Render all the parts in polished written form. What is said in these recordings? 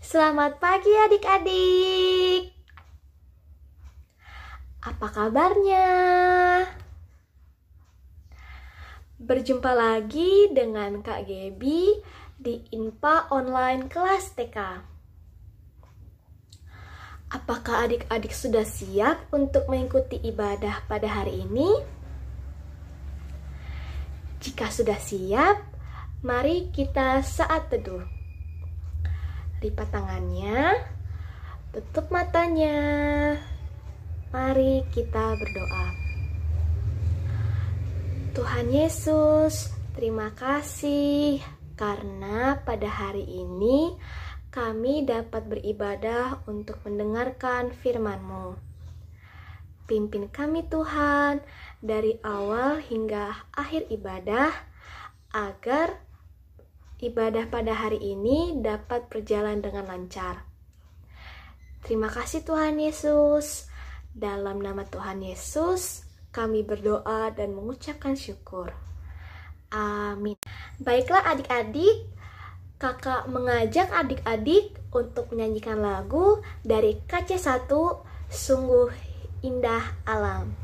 Selamat pagi adik-adik. Apa kabarnya? Berjumpa lagi dengan Kak Gebi di INPA Online Kelas TK. Apakah adik-adik sudah siap untuk mengikuti ibadah pada hari ini? Jika sudah siap, mari kita saat teduh. Lipat tangannya, tutup matanya. Mari kita berdoa. Tuhan Yesus, terima kasih karena pada hari ini kami dapat beribadah untuk mendengarkan firman-Mu. Pimpin kami Tuhan dari awal hingga akhir ibadah agar ibadah pada hari ini dapat berjalan dengan lancar. Terima kasih Tuhan Yesus. Dalam nama Tuhan Yesus, kami berdoa dan mengucapkan syukur. Amin. Baiklah adik-adik, kakak mengajak adik-adik untuk menyanyikan lagu dari KC1, Sungguh Indah Alam.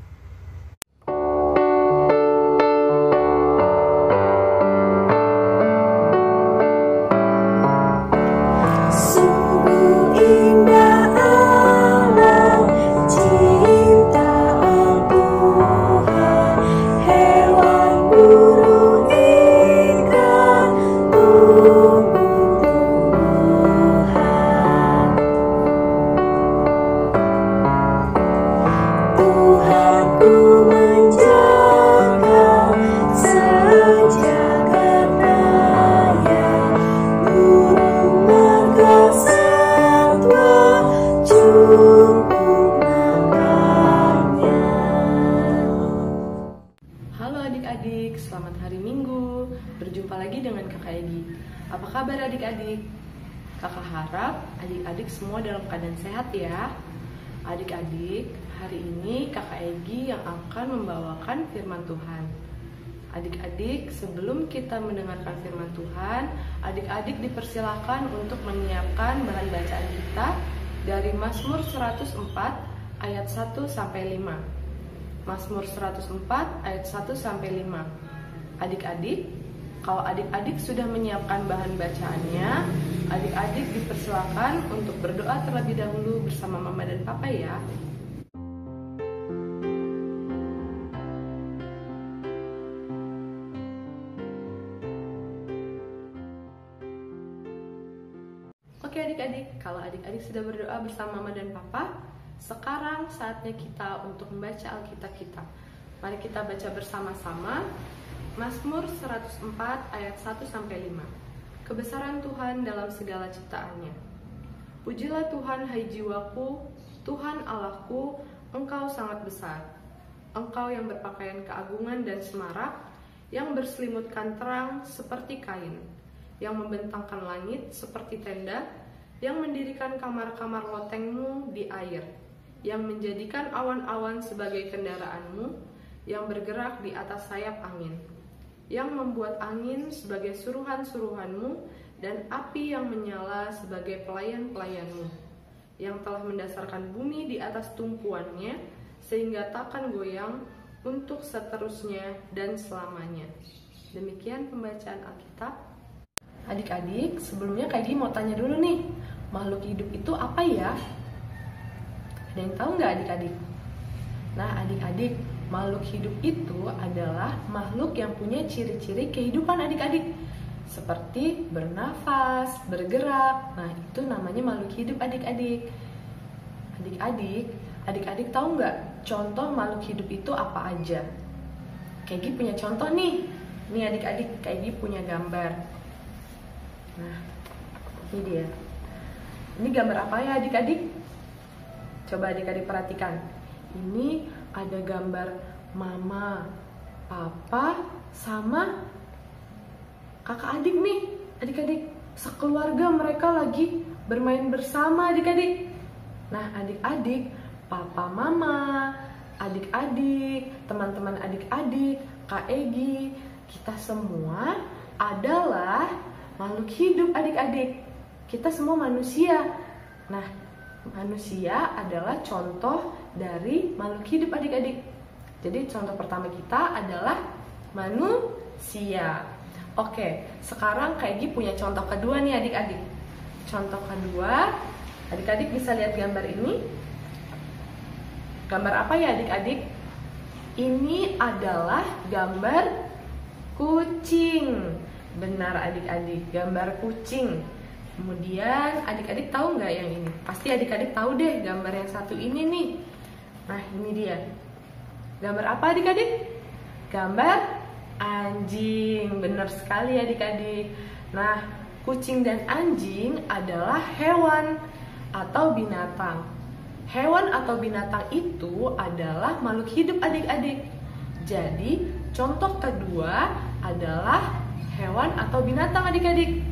Adik-adik, selamat hari Minggu. Berjumpa lagi dengan Kakak Egi. Apa kabar adik-adik? Kakak harap adik-adik semua dalam keadaan sehat ya. Adik-adik, hari ini Kakak Egi yang akan membawakan firman Tuhan. Adik-adik, sebelum kita mendengarkan firman Tuhan, adik-adik dipersilakan untuk menyiapkan bahan bacaan kita dari Mazmur 104 ayat 1 sampai 5. Mazmur 104 ayat 1 sampai 5. Adik-adik, kalau adik-adik sudah menyiapkan bahan bacaannya, adik-adik dipersilakan untuk berdoa terlebih dahulu bersama Mama dan Papa ya. Oke adik-adik, kalau adik-adik sudah berdoa bersama Mama dan Papa, sekarang saatnya kita untuk membaca Alkitab kita. Mari kita baca bersama-sama Mazmur 104 ayat 1 sampai 5. Kebesaran Tuhan dalam segala ciptaannya. Pujilah Tuhan hai jiwaku, Tuhan Allahku, Engkau sangat besar. Engkau yang berpakaian keagungan dan semarak, yang berselimutkan terang seperti kain, yang membentangkan langit seperti tenda, yang mendirikan kamar-kamar lotengmu di air, yang menjadikan awan-awan sebagai kendaraanmu, yang bergerak di atas sayap angin, yang membuat angin sebagai suruhan-suruhanmu, dan api yang menyala sebagai pelayan-pelayanmu, yang telah mendasarkan bumi di atas tumpuannya, sehingga takkan goyang untuk seterusnya dan selamanya. Demikian pembacaan Alkitab. Adik-adik, sebelumnya Kak Egi mau tanya dulu nih, makhluk hidup itu apa ya? Ada yang tahu nggak adik-adik? Nah adik-adik, makhluk hidup itu adalah makhluk yang punya ciri-ciri kehidupan adik-adik, seperti bernafas, bergerak. Nah itu namanya makhluk hidup adik-adik. Adik-adik tahu nggak contoh makhluk hidup itu apa aja? Kak Egi punya contoh nih. Nih adik-adik, Kak Egi punya gambar. Nah ini dia. Ini gambar apa ya adik-adik? Coba adik-adik perhatikan. Ini ada gambar mama, papa, sama kakak adik nih. Adik-adik, sekeluarga mereka lagi bermain bersama adik-adik. Nah adik-adik, papa mama, adik-adik, teman-teman adik-adik, Kak Egi, kita semua adalah makhluk hidup adik-adik. kita semua manusia. Nah, manusia adalah contoh dari makhluk hidup adik-adik. Jadi contoh pertama kita adalah manusia. Oke, sekarang Kak Egi punya contoh kedua nih adik-adik. Contoh kedua, adik-adik bisa lihat gambar ini. Gambar apa ya adik-adik? Ini adalah gambar kucing. Benar adik-adik, gambar kucing. Kemudian adik-adik tahu nggak yang ini? Pasti adik-adik tahu deh gambar yang satu ini nih. Nah, ini dia. Gambar apa adik-adik? Gambar anjing. Benar sekali adik-adik. Nah, kucing dan anjing adalah hewan atau binatang. Hewan atau binatang itu adalah makhluk hidup adik-adik. Jadi, contoh kedua adalah hewan atau binatang adik-adik.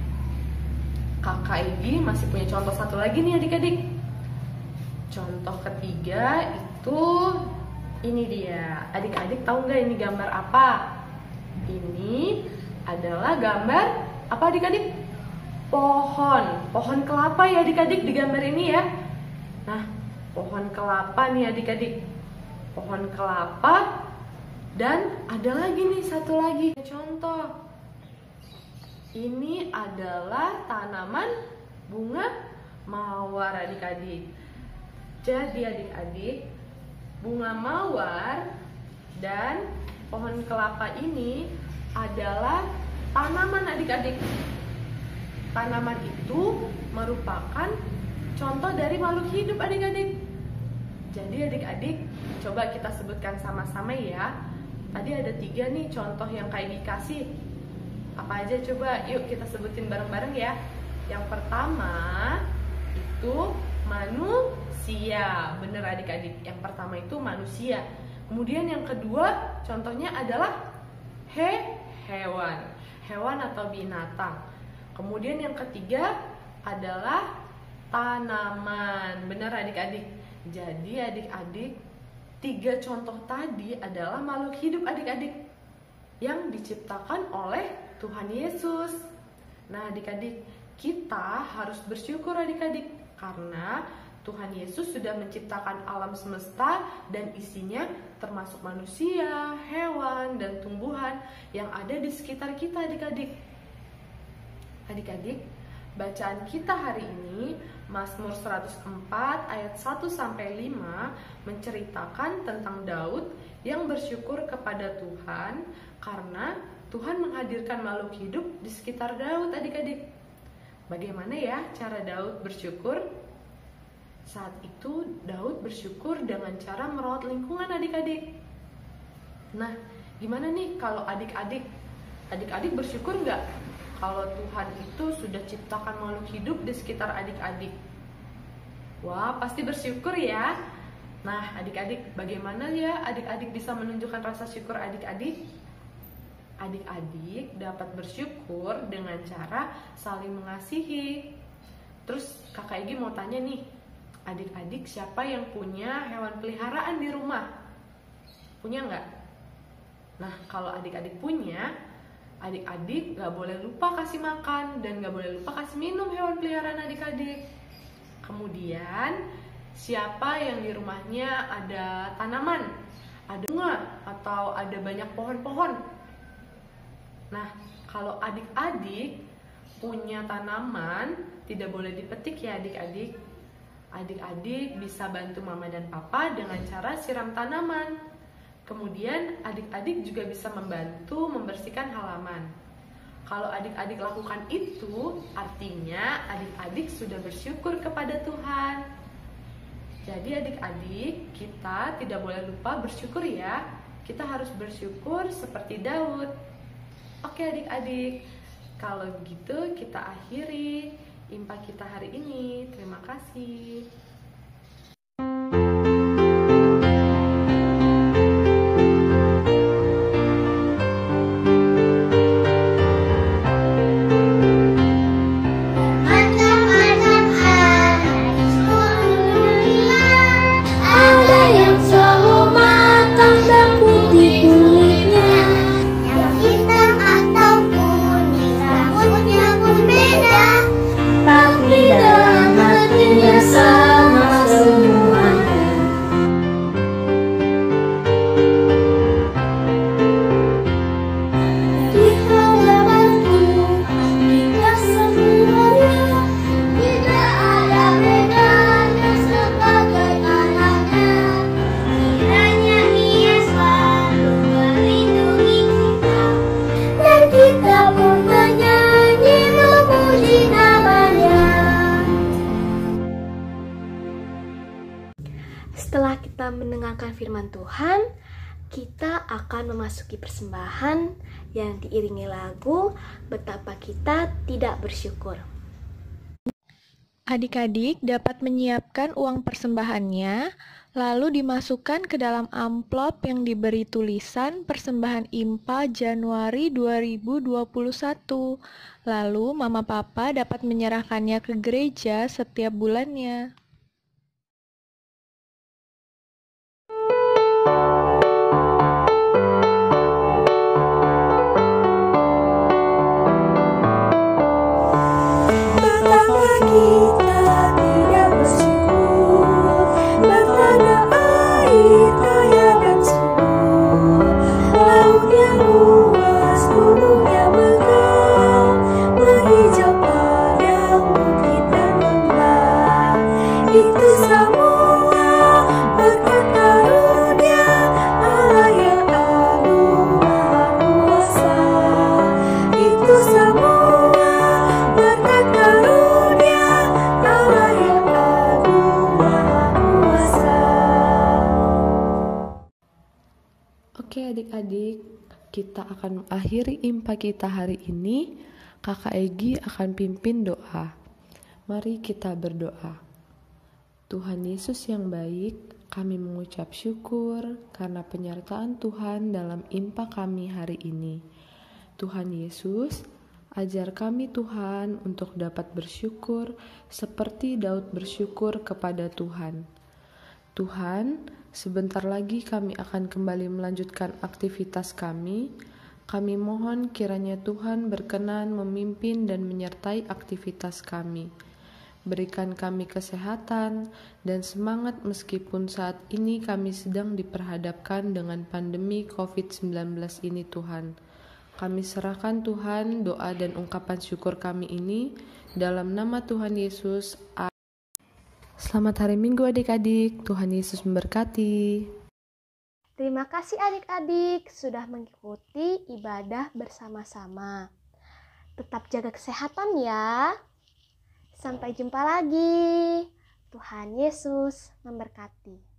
Kakak Egi masih punya contoh satu lagi nih adik-adik. Contoh ketiga itu ini dia. Adik-adik tahu nggak ini gambar apa? Ini adalah gambar apa adik-adik? Pohon. Pohon kelapa ya adik-adik di gambar ini ya. Nah, pohon kelapa nih adik-adik. Pohon kelapa. Dan ada lagi nih satu lagi contoh. Ini adalah tanaman bunga mawar adik-adik. Jadi adik-adik, bunga mawar dan pohon kelapa ini adalah tanaman adik-adik. Tanaman itu merupakan contoh dari makhluk hidup adik-adik. Jadi adik-adik, coba kita sebutkan sama-sama ya. Tadi ada 3 nih contoh yang Kak Egi kasih. Apa aja coba, yuk kita sebutin bareng-bareng ya. Yang pertama itu manusia. Bener adik-adik, yang pertama itu manusia. Kemudian yang kedua contohnya adalah hewan. Hewan atau binatang. Kemudian yang ketiga adalah tanaman. Bener adik-adik. Jadi adik-adik, 3 contoh tadi adalah makhluk hidup adik-adik yang diciptakan oleh Tuhan Yesus. Nah adik-adik, kita harus bersyukur adik-adik karena Tuhan Yesus sudah menciptakan alam semesta dan isinya termasuk manusia, hewan, dan tumbuhan yang ada di sekitar kita adik-adik. Adik-adik, bacaan kita hari ini Mazmur 104 ayat 1-5 menceritakan tentang Daud yang bersyukur kepada Tuhan karena Tuhan menghadirkan makhluk hidup di sekitar Daud adik-adik. Bagaimana ya cara Daud bersyukur? Saat itu Daud bersyukur dengan cara merawat lingkungan adik-adik. Nah, gimana nih kalau adik-adik? Adik-adik bersyukur nggak kalau Tuhan itu sudah ciptakan makhluk hidup di sekitar adik-adik? Wah, pasti bersyukur ya. Nah, adik-adik, bagaimana ya adik-adik bisa menunjukkan rasa syukur adik-adik? Adik-adik dapat bersyukur dengan cara saling mengasihi. Terus Kakak Egi mau tanya nih, adik-adik siapa yang punya hewan peliharaan di rumah? Punya nggak? Nah, kalau adik-adik punya, adik-adik gak boleh lupa kasih makan dan gak boleh lupa kasih minum hewan peliharaan adik-adik. Kemudian, siapa yang di rumahnya ada tanaman, ada bunga, atau ada banyak pohon-pohon? Nah, kalau adik-adik punya tanaman, tidak boleh dipetik ya adik-adik. Adik-adik bisa bantu mama dan papa dengan cara siram tanaman. Kemudian adik-adik juga bisa membantu membersihkan halaman. Kalau adik-adik lakukan itu, artinya adik-adik sudah bersyukur kepada Tuhan. Jadi adik-adik, kita tidak boleh lupa bersyukur ya. Kita harus bersyukur seperti Daud. Oke adik-adik, kalau begitu kita akhiri impa kita hari ini. Terima kasih. Tapi Setelah kita mendengarkan firman Tuhan, kita akan memasuki persembahan yang diiringi lagu Betapa Kita Tidak Bersyukur. Adik-adik dapat menyiapkan uang persembahannya, lalu dimasukkan ke dalam amplop yang diberi tulisan Persembahan IMPA Januari 2021. Lalu Mama Papa dapat menyerahkannya ke gereja setiap bulannya. Oke adik-adik, kita akan mengakhiri IMPA kita hari ini. Kakak Egi akan pimpin doa. Mari kita berdoa. Tuhan Yesus yang baik, kami mengucap syukur karena penyertaan Tuhan dalam IMPA kami hari ini. Tuhan Yesus, ajar kami Tuhan untuk dapat bersyukur seperti Daud bersyukur kepada Tuhan. Tuhan, sebentar lagi kami akan kembali melanjutkan aktivitas kami. Kami mohon kiranya Tuhan berkenan memimpin dan menyertai aktivitas kami. Berikan kami kesehatan dan semangat meskipun saat ini kami sedang diperhadapkan dengan pandemi COVID-19 ini Tuhan. Kami serahkan Tuhan doa dan ungkapan syukur kami ini dalam nama Tuhan Yesus. Selamat hari Minggu adik-adik, Tuhan Yesus memberkati. Terima kasih adik-adik sudah mengikuti ibadah bersama-sama. Tetap jaga kesehatan ya. Sampai jumpa lagi. Tuhan Yesus memberkati.